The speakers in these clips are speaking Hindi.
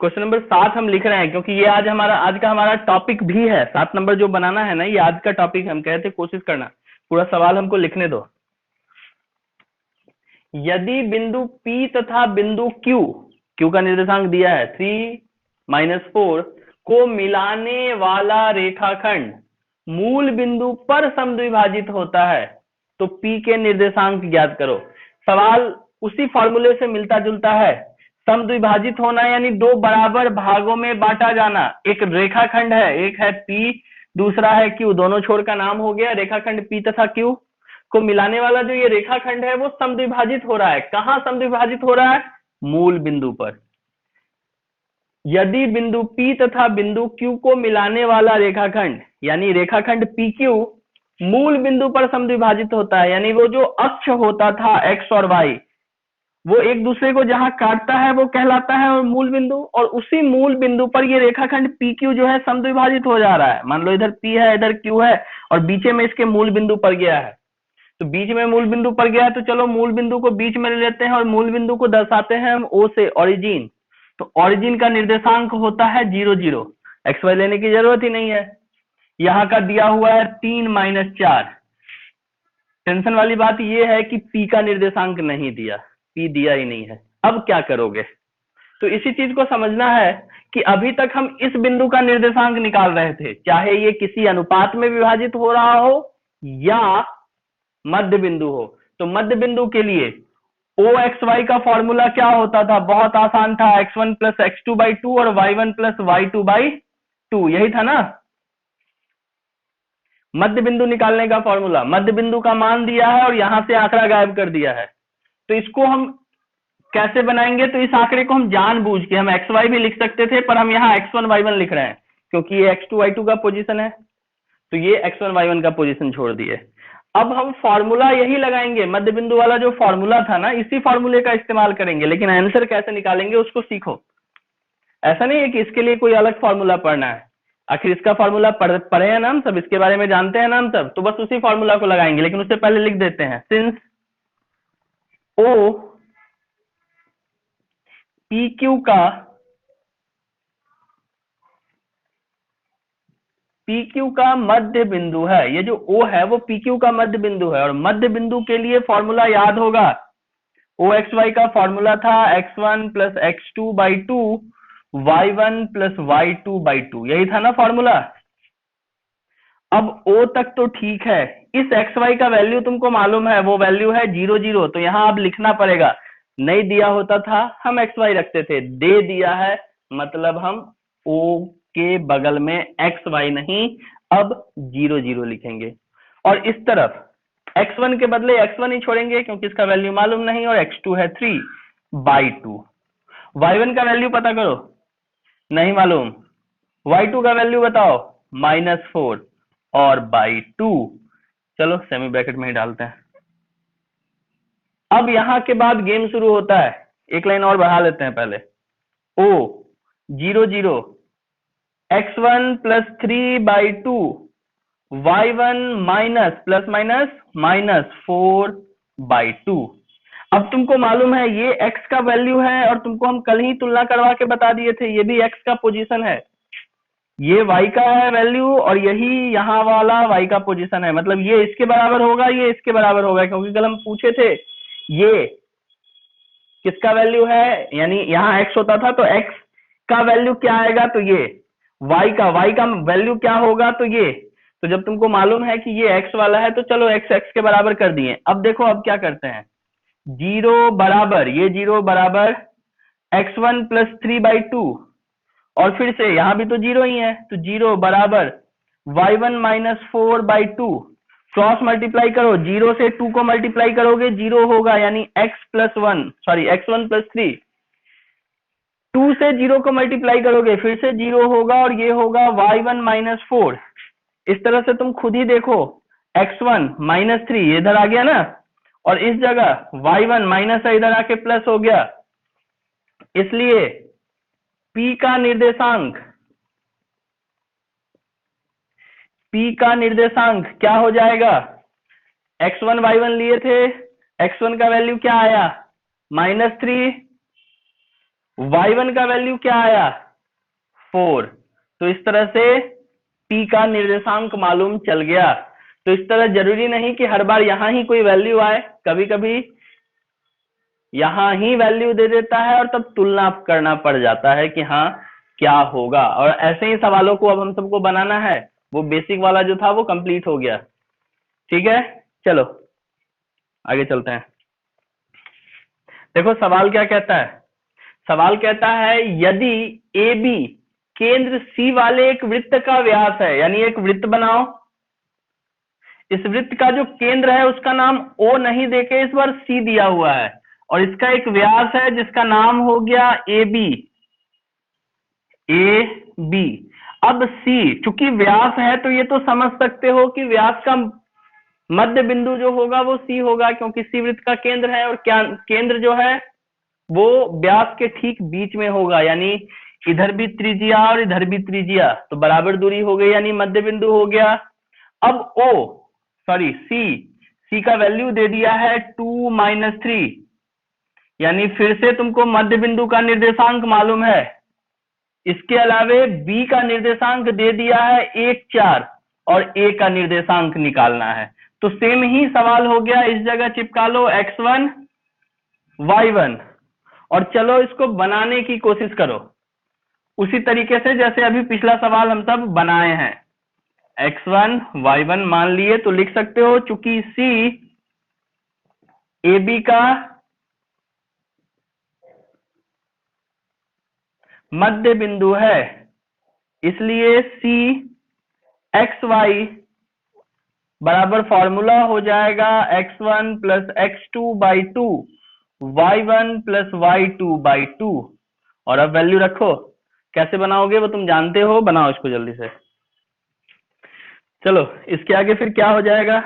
क्वेश्चन नंबर 7 हम लिख रहे हैं क्योंकि ये आज का हमारा टॉपिक भी है। 7 नंबर जो बनाना है ना, ये आज का टॉपिक है। हम कहते कोशिश करना पूरा सवाल हमको लिखने दो। यदि बिंदु P तथा बिंदु Q का निर्देशांक दिया है 3-4 को मिलाने वाला रेखाखंड मूल बिंदु पर समद्विभाजित होता है तो P के निर्देशांक ज्ञात करो। सवाल उसी फॉर्मूले से मिलता जुलता है। समद्विभाजित होना यानी दो बराबर भागों में बांटा जाना। एक रेखाखंड है, एक है P, दूसरा है Q, दोनों छोर का नाम हो गया रेखाखंड P तथा Q को मिलाने वाला जो ये रेखाखंड है वो समद्विभाजित हो रहा है। कहां समद्विभाजित हो रहा है? मूल बिंदु पर। यदि बिंदु P तथा बिंदु Q को मिलाने वाला रेखाखंड यानी रेखाखंड PQ मूल बिंदु पर समद्विभाजित होता है, यानी वो जो अक्ष होता था x और y, वो एक दूसरे को जहां काटता है वो कहलाता है और मूल बिंदु, और उसी मूल बिंदु पर ये रेखाखंड PQ जो है समद्विभाजित हो जा रहा है। मान लो इधर P है, इधर Q है और बीच में इसके मूल बिंदु पर गया है। तो बीच में मूल बिंदु पर गया है तो चलो मूल बिंदु को बीच में ले लेते हैं और मूल बिंदु को दर्शाते हैं हम O से, ओरिजिन। तो ओरिजिन का निर्देशांक होता है 0 0। एक्स वाई लेने की जरूरत ही नहीं है। यहाँ का दिया हुआ है 3-4। टेंशन वाली बात यह है कि P का निर्देशांक नहीं दिया, P दिया ही नहीं है। अब क्या करोगे? तो इसी चीज को समझना है कि अभी तक हम इस बिंदु का निर्देशांक निकाल रहे थे, चाहे ये किसी अनुपात में विभाजित हो रहा हो या मध्य बिंदु हो। तो मध्य बिंदु के लिए OXY का फॉर्मूला क्या होता था? बहुत आसान था, x1 + x2/2 और y1 + y2/2, यही था ना मध्य बिंदु निकालने का फॉर्मूला। मध्य बिंदु का मान दिया है और यहां से आंकड़ा गायब कर दिया है। तो इसको हम कैसे बनाएंगे? तो इस आंकड़े को हम जानबूझ के, हम xy भी लिख सकते थे पर हम यहाँ x1 y1 लिख रहे हैं क्योंकि ये x2 y2 का पोजीशन है, तो ये x1 y1 का पोजीशन छोड़ दिए। अब हम फॉर्मूला यही लगाएंगे, मध्य बिंदु वाला जो फॉर्मूला था ना, इसी फॉर्मूले का इस्तेमाल करेंगे। लेकिन आंसर कैसे निकालेंगे उसको सीखो। ऐसा नहीं है कि इसके लिए कोई अलग फॉर्मूला पढ़ना है। आखिर इसका फॉर्मूला पढ़े हैं ना हम सब, इसके बारे में जानते हैं ना हम सब, तो बस उसी फॉर्मूला को लगाएंगे। लेकिन उससे पहले लिख देते हैं, सिंस O PQ का मध्य बिंदु है। ये जो O है वो PQ का मध्य बिंदु है और मध्य बिंदु के लिए फॉर्मूला याद होगा। OXY का फॉर्मूला था x1 + x2/2 y1 + y2/2, यही था ना फॉर्मूला। अब O तक तो ठीक है, इस XY का वैल्यू तुमको मालूम है, वो वैल्यू है 0 0। तो यहां अब लिखना पड़ेगा। नहीं दिया होता था हम XY रखते थे, दे दिया है मतलब हम O के बगल में XY नहीं, अब 0 0 लिखेंगे। और इस तरफ x1 के बदले x1 ही छोड़ेंगे क्योंकि इसका वैल्यू मालूम नहीं, और x2 है 3/2। y1 का वैल्यू पता करो, नहीं मालूम। y2 का वैल्यू बताओ, -4 और /2। चलो सेमी ब्रैकेट में ही डालते हैं। अब यहां के बाद गेम शुरू होता है। एक लाइन और बढ़ा लेते हैं पहले। O 0 0 x1 + 3/2 y1 -4/2। अब तुमको मालूम है ये x का वैल्यू है और तुमको हम कल ही तुलना करवा के बता दिए थे, ये भी x का पोजीशन है। ये y का है वैल्यू और यही यहाँ वाला y का पोजीशन है। मतलब ये इसके बराबर होगा, ये इसके बराबर होगा, क्योंकि कल हम पूछे थे ये किसका वैल्यू है, यानी यहाँ x होता था तो x का वैल्यू क्या आएगा, तो ये y का वैल्यू क्या होगा, तो ये। तो जब तुमको मालूम है कि ये x वाला है तो चलो x के बराबर कर दिए। अब देखो अब क्या करते हैं, 0 बराबर, ये 0 बराबर x1 + 3/2 और फिर से यहाँ भी तो 0 ही है, तो 0 बराबर y1 -4/2। क्रॉस मल्टीप्लाई करो, 0 से 2 को मल्टीप्लाई करोगे 0 होगा, यानी x1 + 3। 2 से 0 को मल्टीप्लाई करोगे फिर से 0 होगा और ये होगा y1 -4। इस तरह से तुम खुद ही देखो, x1 -3 इधर आ गया ना, और इस जगह y1 माइनस है, इधर आके प्लस हो गया। इसलिए P का निर्देशांक क्या हो जाएगा? x1 y1 लिए थे, x1 का वैल्यू क्या आया, -3, y1 का वैल्यू क्या आया 4। तो इस तरह से p का निर्देशांक मालूम चल गया। तो इस तरह जरूरी नहीं कि हर बार यहां ही कोई वैल्यू आए, कभी कभी यहां ही वैल्यू दे देता है और तब तुलना करना पड़ जाता है कि हाँ क्या होगा। और ऐसे ही सवालों को अब हम सबको बनाना है। वो बेसिक वाला जो था वो कंप्लीट हो गया। ठीक है, चलो आगे चलते हैं। देखो सवाल क्या कहता है। सवाल कहता है यदि ए बी केंद्र सी वाले एक वृत्त का व्यास है, यानी एक वृत्त बनाओ, इस वृत्त का जो केंद्र है उसका नाम ओ नहीं देके इस बार सी दिया हुआ है, और इसका एक व्यास है जिसका नाम हो गया ए बी। ए बी, अब सी, चूंकि व्यास है तो ये तो समझ सकते हो कि व्यास का मध्य बिंदु जो होगा वो सी होगा, क्योंकि सी वृत्त का केंद्र है, और क्या केंद्र जो है वो व्यास के ठीक बीच में होगा, यानी इधर भी त्रिज्या और इधर भी त्रिज्या, तो बराबर दूरी हो गई यानी मध्य बिंदु हो गया। अब ओ सॉरी सी का वैल्यू दे दिया है 2-3, यानी फिर से तुमको मध्य बिंदु का निर्देशांक मालूम है। इसके अलावे बी का निर्देशांक दे दिया है 1-4, और ए का निर्देशांक निकालना है। तो सेम ही सवाल हो गया, इस जगह चिपका लो x1 y1, और चलो इसको बनाने की कोशिश करो उसी तरीके से जैसे अभी पिछला सवाल हम सब बनाए हैं। x1 y1 मान लिए तो लिख सकते हो, चूंकि c ए बी का मध्य बिंदु है, इसलिए सी एक्स वाई बराबर फॉर्मूला हो जाएगा x1 plus x2/2 y1 plus y2/2। और अब वैल्यू रखो, कैसे बनाओगे वो तुम जानते हो, बनाओ इसको जल्दी से। चलो इसके आगे फिर क्या हो जाएगा,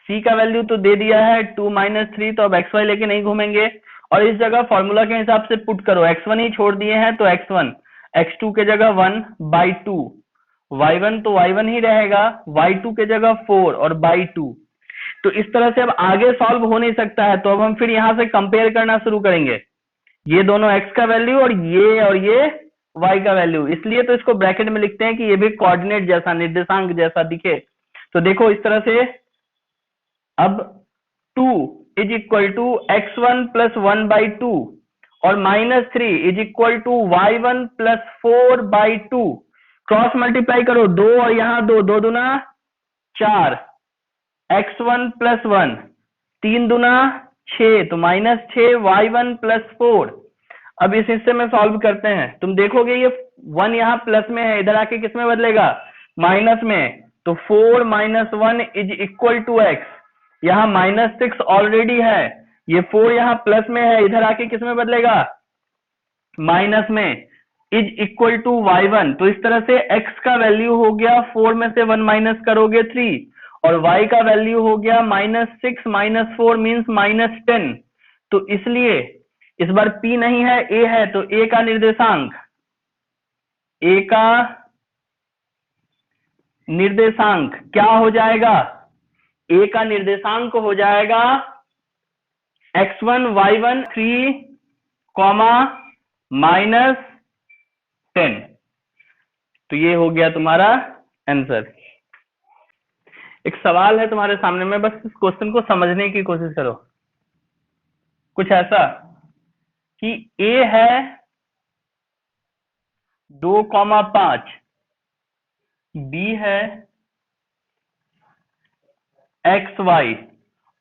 c का वैल्यू तो दे दिया है 2-3, तो अब xy लेके नहीं घूमेंगे, और इस जगह फॉर्मूला के हिसाब से पुट करो, x1 ही छोड़ दिए हैं तो x1, x2 के जगह 1/2, y1 तो y1 ही रहेगा, y2 के जगह 4 और बाई 2। तो इस तरह से अब आगे सॉल्व हो नहीं सकता है, तो अब हम फिर यहां से कंपेयर करना शुरू करेंगे, ये दोनों x का वैल्यू और ये y का वैल्यू, इसलिए तो इसको ब्रैकेट में लिखते हैं कि ये भी कोऑर्डिनेट जैसा, निर्देशांक जैसा दिखे। तो देखो इस तरह से अब 2 is equal to x1 plus 1/2 और -3 is equal to y1 plus 4/2, cross multiply करो, 2 और यहां 2, 2 दूना 4, x1 प्लस 1, 3 दूना 6, तो -6 y1 प्लस 4। अब इस हिस्से में सॉल्व करते हैं, तुम देखोगे ये 1 यहाँ प्लस में है, इधर आके किस में बदलेगा, माइनस में, तो 4 - 1 इज इक्वल टू x, यहाँ -6 ऑलरेडी है, ये 4 यहाँ प्लस में है, इधर आके किस में बदलेगा, माइनस में, इज इक्वल टू y1। तो इस तरह से x का वैल्यू हो गया 4 में से 1 माइनस करोगे 3, और y का वैल्यू हो गया -6 - 4 मीन्स -10। तो इसलिए इस बार p नहीं है, a है, तो a का निर्देशांक, a का निर्देशांक क्या हो जाएगा, a का निर्देशांक हो जाएगा x1 y1 3, -10। तो ये हो गया तुम्हारा आंसर। एक सवाल है तुम्हारे सामने में, बस इस क्वेश्चन को समझने की कोशिश करो। कुछ ऐसा कि a है 2,5, b है xy,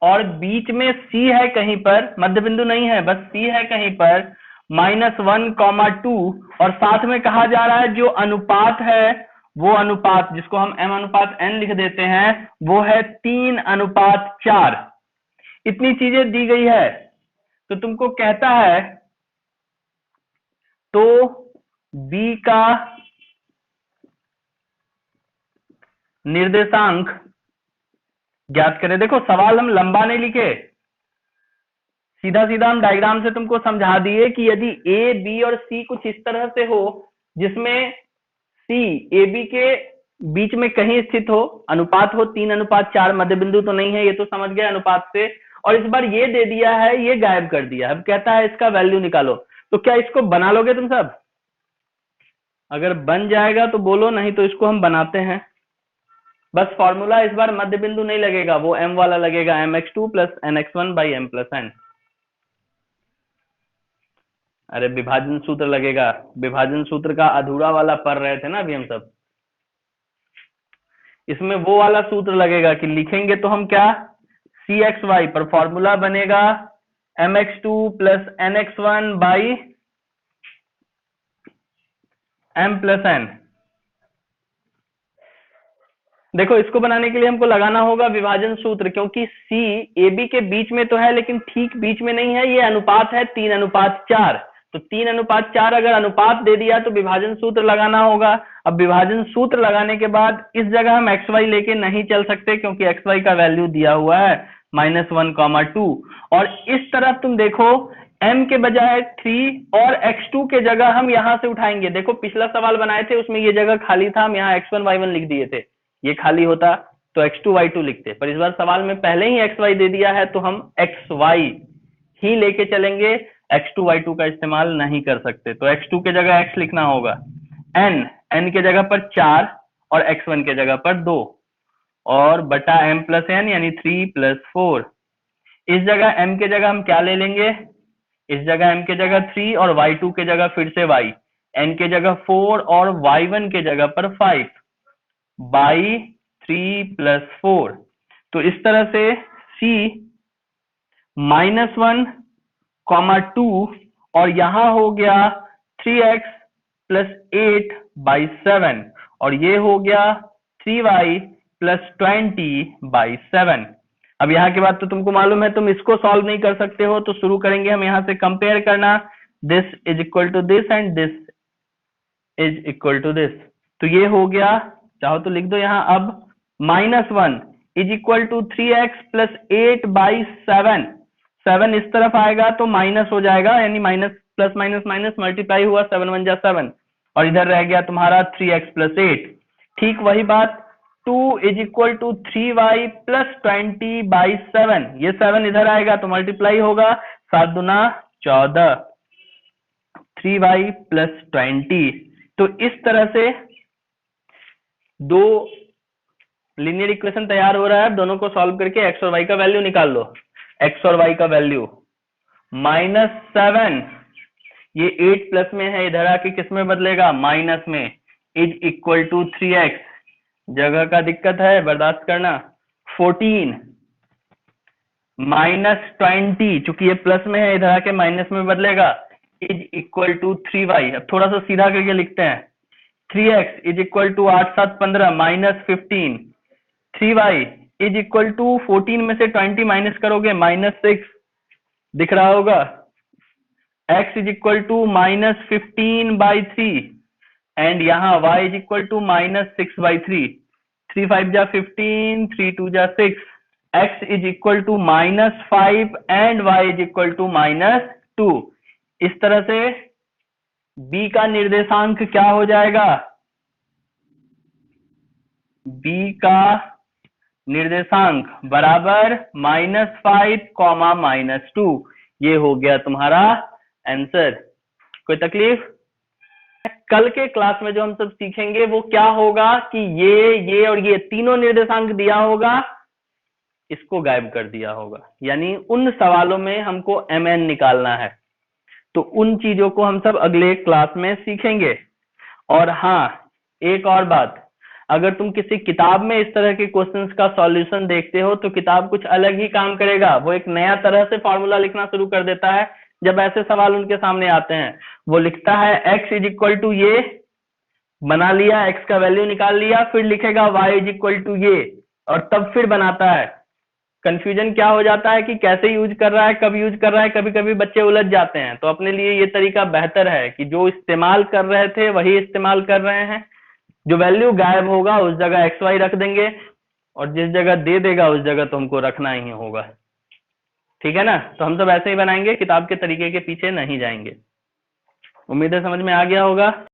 और बीच में c है कहीं पर, मध्य बिंदु नहीं है, बस c है कहीं पर -1,2, और साथ में कहा जा रहा है जो अनुपात है वो अनुपात, जिसको हम m/n लिख देते हैं, वो है 3:4। इतनी चीजें दी गई है, तो तुमको कहता है तो b का निर्देशांक ज्ञात करें। देखो सवाल हम लंबा नहीं लिखे, सीधा सीधा हम डायग्राम से तुमको समझा दिए कि यदि ए बी और सी कुछ इस तरह से हो जिसमें सी ए बी के बीच में कहीं स्थित हो, अनुपात हो 3:4, मध्य बिंदु तो नहीं है, ये तो समझ गए अनुपात से, और इस बार ये दे दिया है, ये गायब कर दिया, अब कहता है इसका वैल्यू निकालो। तो क्या इसको बना लोगे तुम सब? अगर बन जाएगा तो बोलो, नहीं तो इसको हम बनाते हैं। बस फॉर्मूला इस बार मध्य बिंदु नहीं लगेगा, वो m वाला लगेगा, mx2 plus nx1 by m plus n। अरे विभाजन सूत्र लगेगा, विभाजन सूत्र का अधूरा वाला पढ़ रहे थे ना अभी हम सब। इसमें वो वाला सूत्र लगेगा कि लिखेंगे तो हम क्या, cxy पर फॉर्मूला बनेगा mx2 plus nx1 by m plus n। देखो इसको बनाने के लिए हमको लगाना होगा विभाजन सूत्र, क्योंकि c ab के बीच में तो है लेकिन ठीक बीच में नहीं है, ये अनुपात है 3:4। तो 3:4 अगर अनुपात दे दिया तो विभाजन सूत्र लगाना होगा। अब विभाजन सूत्र लगाने के बाद इस जगह हम xy लेके नहीं चल सकते, क्योंकि xy का वैल्यू दिया हुआ है -1,2। और इस तरफ तुम देखो m के बजाय 3 और x2 के जगह हम यहां से उठाएंगे। देखो पिछला सवाल बनाए थे उसमें ये जगह खाली था, हम यहाँ x1 y1 लिख दिए थे, ये खाली होता तो x2 y2 लिखते, पर इस बार सवाल में पहले ही xy दे दिया है तो हम xy ही लेके चलेंगे, x2 y2 का इस्तेमाल नहीं कर सकते। तो x2 के जगह x लिखना होगा, n के जगह पर 4 और x1 के जगह पर 2 और बटा m प्लस n यानी 3 प्लस 4। इस जगह m के जगह हम क्या ले लेंगे, इस जगह m के जगह 3 और y2 के जगह फिर से y, n के जगह 4 और y1 के जगह पर 5 बाई 3 प्लस 4। तो इस तरह से c -1,2 और यहां हो गया 3x प्लस 8 बाई 7 और ये हो गया 3y प्लस 20 बाई 7। अब यहाँ के बाद तो तुमको मालूम है तुम इसको सॉल्व नहीं कर सकते हो, तो शुरू करेंगे हम यहाँ से कंपेयर करना, this is equal to this and this is equal to this. तो ये हो गया, चाहो तो लिख दो यहाँ अब, -1 is equal to 3x plus 8 by 7। 7 इस तरफ आएगा तो माइनस हो जाएगा, यानी minus plus minus minus multiply हुआ, 7 1 जा 7 और इधर रह गया तुम्हारा 3x प्लस 8। ठीक वही बात 2 is equal to 3y plus 20 by 7, ये 7 इधर आएगा तो मल्टीप्लाई होगा, 7 दूना 14, 3y प्लस 20। तो इस तरह से दो लीनियर इक्वेशन तैयार हो रहा है। दोनों को सॉल्व करके x और y का वैल्यू निकाल लो। x और y का वैल्यू -7, ये 8 प्लस में है, इधर आके किस में बदलेगा, माइनस में, इज इक्वल टू 3x, जगह का दिक्कत है बर्दाश्त करना, 14 -20, चूंकि ये प्लस में है इधर आके माइनस में बदलेगा, इज इक्वल टू 3y। अब थोड़ा सा सीधा करके लिखते हैं, 3x is equal to 8 7 15 -15, 3y is equal to 14 में से 20 माइनस करोगे -6 दिख रहा होगा, x is equal to -15 by 3 and यहाँ y is equal to -6 by 3, 3 5 जा 15, 3 2 जा 6, x is equal to -5 and y is equal to -2। इस तरह से b का निर्देशांक क्या हो जाएगा, b का निर्देशांक बराबर -5, -2, ये हो गया तुम्हारा आंसर। कोई तकलीफ? कल के क्लास में जो हम सब सीखेंगे वो क्या होगा कि ये और ये तीनों निर्देशांक दिया होगा, इसको गायब कर दिया होगा, यानी उन सवालों में हमको mn निकालना है। तो उन चीजों को हम सब अगले क्लास में सीखेंगे। और हाँ, एक और बात, अगर तुम किसी किताब में इस तरह के क्वेश्चंस का सॉल्यूशन देखते हो तो किताब कुछ अलग ही काम करेगा, वो एक नया तरह से फॉर्मूला लिखना शुरू कर देता है जब ऐसे सवाल उनके सामने आते हैं। वो लिखता है x इज इक्वल टू ये, बना लिया, x का वैल्यू निकाल लिया, फिर लिखेगा y इज इक्वल टू ये और तब फिर बनाता है। कंफ्यूजन क्या हो जाता है कि कैसे यूज कर रहा है, कब यूज कर रहा है, कभी कभी बच्चे उलझ जाते हैं। तो अपने लिए ये तरीका बेहतर है कि जो इस्तेमाल कर रहे थे वही इस्तेमाल कर रहे हैं, जो वैल्यू गायब होगा उस जगह एक्स वाई रख देंगे और जिस जगह दे देगा उस जगह तो हमको रखना ही होगा। ठीक है ना? तो हम सब ऐसे ही बनाएंगे, किताब के तरीके के पीछे नहीं जाएंगे। उम्मीद है समझ में आ गया होगा।